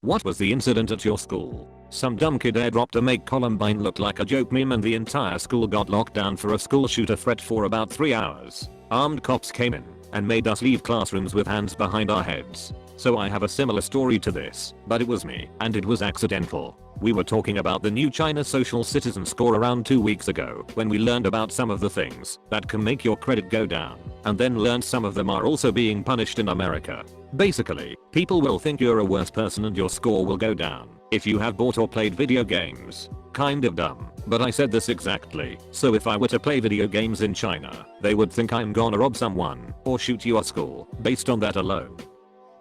What was the incident at your school? Some dumb kid airdropped to make Columbine look like a joke meme and the entire school got locked down for a school shooter threat for about 3 hours. Armed cops came in and made us leave classrooms with hands behind our heads. So I have a similar story to this, but it was me, and it was accidental. We were talking about the new China social citizen score around 2 weeks ago when we learned about some of the things that can make your credit go down, and then learned some of them are also being punished in America. Basically, people will think you're a worse person and your score will go down if you have bought or played video games. Kind of dumb, but I said this exactly. So if I were to play video games in China, they would think I'm gonna rob someone or shoot your school based on that alone.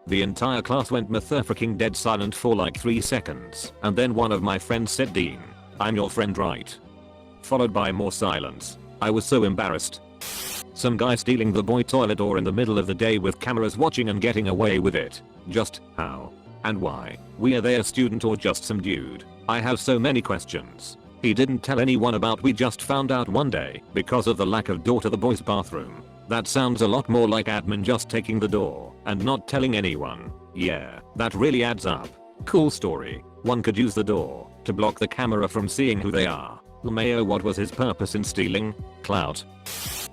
The entire class went motherfucking dead silent for like 3 seconds, and then one of my friends said, "Dean, I'm your friend, right?" Followed by more silence. I was so embarrassed. Some guy stealing the boy toilet or in the middle of the day with cameras watching and getting away with it. Just how? And why? Were they a student or just some dude? I have so many questions. He didn't tell anyone about, we just found out one day because of the lack of door to the boys' bathroom. That sounds a lot more like admin just taking the door and not telling anyone. Yeah, that really adds up. Cool story. One could use the door to block the camera from seeing who they are. LMAO, what was his purpose in stealing? Clout.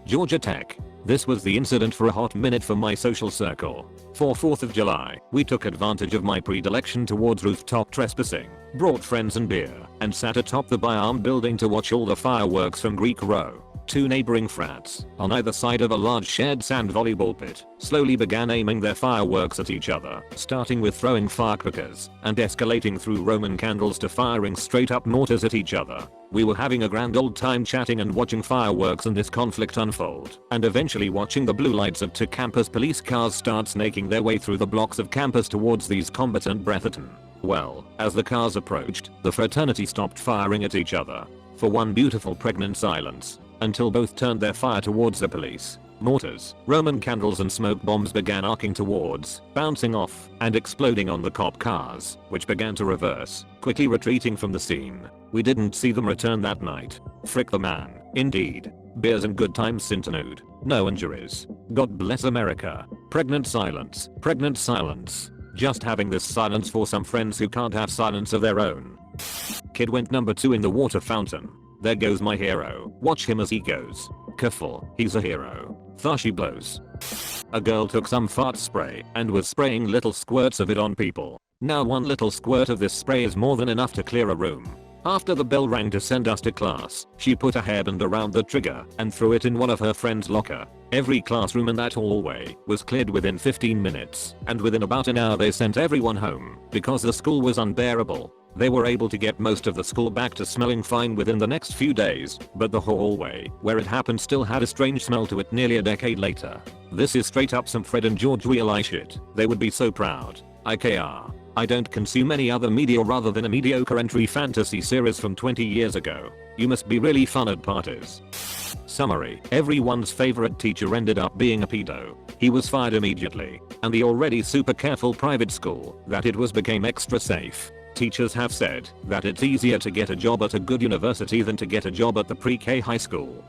Georgia Tech. This was the incident for a hot minute for my social circle. For 4th of July, we took advantage of my predilection towards rooftop trespassing, brought friends and beer, and sat atop the by-armed building to watch all the fireworks from Greek Row. 2 neighboring frats, on either side of a large shared sand volleyball pit, slowly began aiming their fireworks at each other, starting with throwing firecrackers, and escalating through Roman candles to firing straight up mortars at each other. We were having a grand old time chatting and watching fireworks and this conflict unfold, and eventually watching the blue lights of 2 campus police cars start snaking their way through the blocks of campus towards these combatant brethren. Well, as the cars approached, the fraternity stopped firing at each other. For one beautiful pregnant silence. Until both turned their fire towards the police. Mortars, Roman candles and smoke bombs began arcing towards, bouncing off, and exploding on the cop cars, which began to reverse, quickly retreating from the scene. We didn't see them return that night. Frick the man. Indeed. Beers and good times continued. No injuries. God bless America. Pregnant silence. Pregnant silence. Just having this silence for some friends who can't have silence of their own. Kid went number 2 in the water fountain. There goes my hero. Watch him as he goes. Careful, he's a hero. There she blows. A girl took some fart spray and was spraying little squirts of it on people. Now one little squirt of this spray is more than enough to clear a room. After the bell rang to send us to class, she put a hairband around the trigger and threw it in one of her friend's locker. Every classroom in that hallway was cleared within 15 minutes, and within about an hour they sent everyone home because the school was unbearable. They were able to get most of the school back to smelling fine within the next few days, but the hallway where it happened still had a strange smell to it nearly a decade later. This is straight up some Fred and George real shit. They would be so proud. IKR. I don't consume any other media rather than a mediocre entry fantasy series from 20 years ago. You must be really fun at parties. Summary. Everyone's favorite teacher ended up being a pedo. He was fired immediately, and the already super careful private school that it was became extra safe. Teachers have said that it's easier to get a job at a good university than to get a job at the pre-K high school.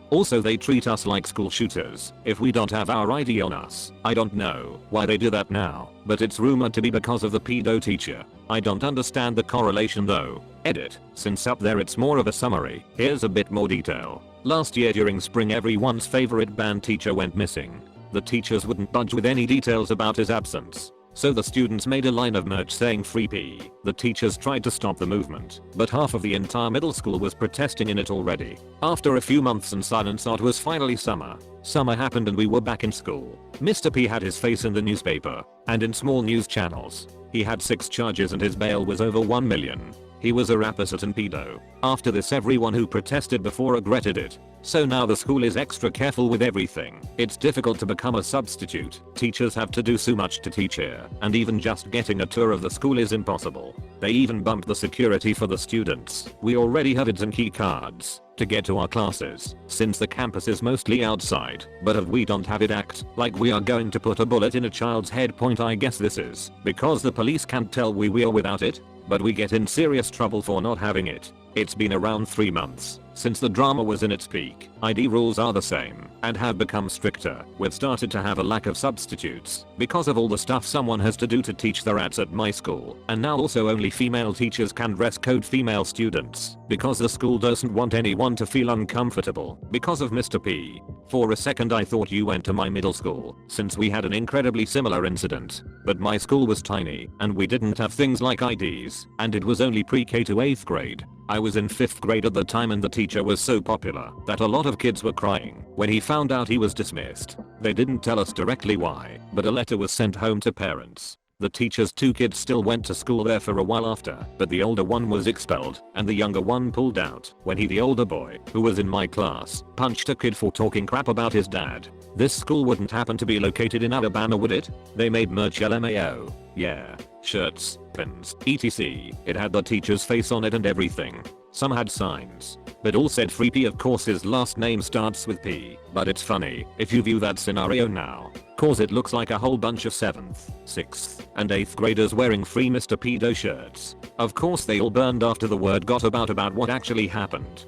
Also, they treat us like school shooters if we don't have our ID on us. I don't know why they do that now, but it's rumored to be because of the pedo teacher. I don't understand the correlation though. Edit. Since up there it's more of a summary, here's a bit more detail. Last year during spring everyone's favorite band teacher went missing. The teachers wouldn't budge with any details about his absence. So the students made a line of merch saying "Free P." The teachers tried to stop the movement, but half of the entire middle school was protesting in it already. After a few months and silence, it was finally summer. Summer happened and we were back in school. Mr. P had his face in the newspaper and in small news channels. He had 6 charges and his bail was over 1 million. He was a rapist and pedo. After this everyone who protested before regretted it. So now the school is extra careful with everything. It's difficult to become a substitute. Teachers have to do so much to teach here, and even just getting a tour of the school is impossible. They even bumped the security for the students. We already have IDs and key cards to get to our classes, since the campus is mostly outside. But if we don't have it, act like we are going to put a bullet in a child's head. I guess this is because the police can't tell we are without it, but we get in serious trouble for not having it. It's been around 3 months since the drama was in its peak. ID rules are the same and have become stricter. We've started to have a lack of substitutes because of all the stuff someone has to do to teach the rats at my school. And now also only female teachers can dress code female students because the school doesn't want anyone to feel uncomfortable because of Mr. P. For a second I thought you went to my middle school since we had an incredibly similar incident. But my school was tiny and we didn't have things like IDs and it was only pre-K to 8th grade. I was in 5th grade at the time and the teacher was so popular that a lot of kids were crying when he found out he was dismissed. They didn't tell us directly why, but a letter was sent home to parents. The teacher's 2 kids still went to school there for a while after, but the older one was expelled and the younger one pulled out when the older boy, who was in my class, punched a kid for talking crap about his dad. This school wouldn't happen to be located in Alabama, would it? They made merch LMAO. Yeah. Shirts, pins, etc. It had the teacher's face on it and everything. Some had signs, but all said Free P. Of course his last name starts with P, but it's funny if you view that scenario now, cause it looks like a whole bunch of 7th, 6th, and 8th graders wearing free Mr. Pedo shirts. Of course they all burned after the word got about what actually happened.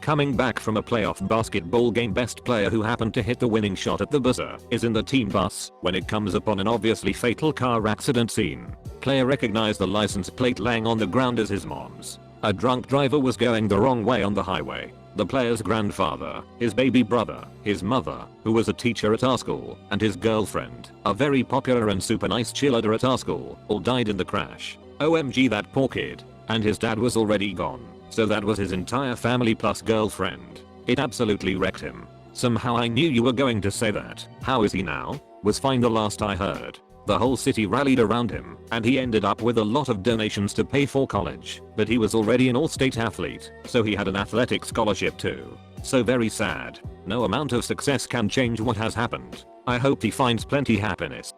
Coming back from a playoff basketball game, best player who happened to hit the winning shot at the buzzer is in the team bus when it comes upon an obviously fatal car accident scene. Player recognized the license plate laying on the ground as his mom's. A drunk driver was going the wrong way on the highway. The player's grandfather, his baby brother, his mother, who was a teacher at our school, and his girlfriend, a very popular and super nice cheerleader at our school, all died in the crash. OMG, that poor kid. And his dad was already gone. So that was his entire family plus girlfriend. It absolutely wrecked him. Somehow I knew you were going to say that. How is he now? Was fine the last I heard. The whole city rallied around him and he ended up with a lot of donations to pay for college. But he was already an all-state athlete, so he had an athletic scholarship too. So very sad. No amount of success can change what has happened. I hope he finds plenty happiness.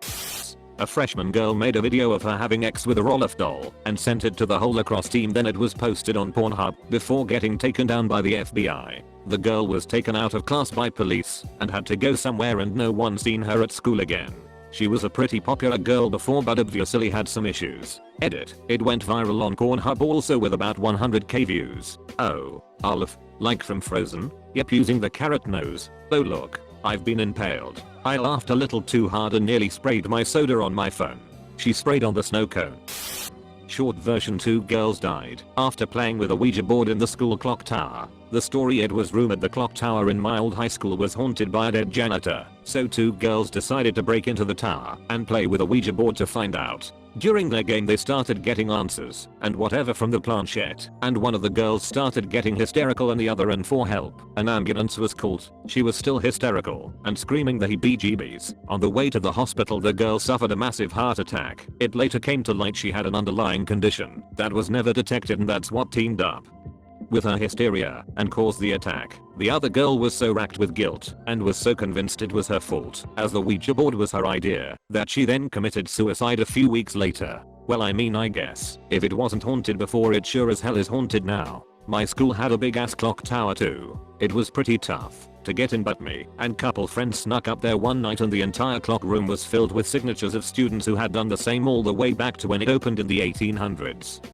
A freshman girl made a video of her having sex with a roll-off doll and sent it to the whole lacrosse team. Then it was posted on Pornhub before getting taken down by the FBI. The girl was taken out of class by police and had to go somewhere and no one seen her at school again. She was a pretty popular girl before but obviously had some issues. Edit. It went viral on Pornhub also with about 100k views. Oh, Olive, like from Frozen? Yep, using the carrot nose. Oh look, I've been impaled. I laughed a little too hard and nearly sprayed my soda on my phone. She sprayed on the snow cone. Short version: 2 girls died after playing with a Ouija board in the school clock tower. The story: it was rumored the clock tower in my old high school was haunted by a dead janitor, so 2 girls decided to break into the tower and play with a Ouija board to find out. During their game they started getting answers and whatever from the planchette, and one of the girls started getting hysterical and the other ran for help. An ambulance was called. She was still hysterical and screaming the heebie-jeebies. On the way to the hospital the girl suffered a massive heart attack. It later came to light she had an underlying condition that was never detected, and that's what teamed up with her hysteria and caused the attack. The other girl was so racked with guilt and was so convinced it was her fault, as the Ouija board was her idea, that she then committed suicide a few weeks later. Well, I mean, I guess if it wasn't haunted before, it sure as hell is haunted now. My school had a big ass clock tower too. It was pretty tough to get in, but me and couple friends snuck up there one night and the entire clock room was filled with signatures of students who had done the same all the way back to when it opened in the 1800s.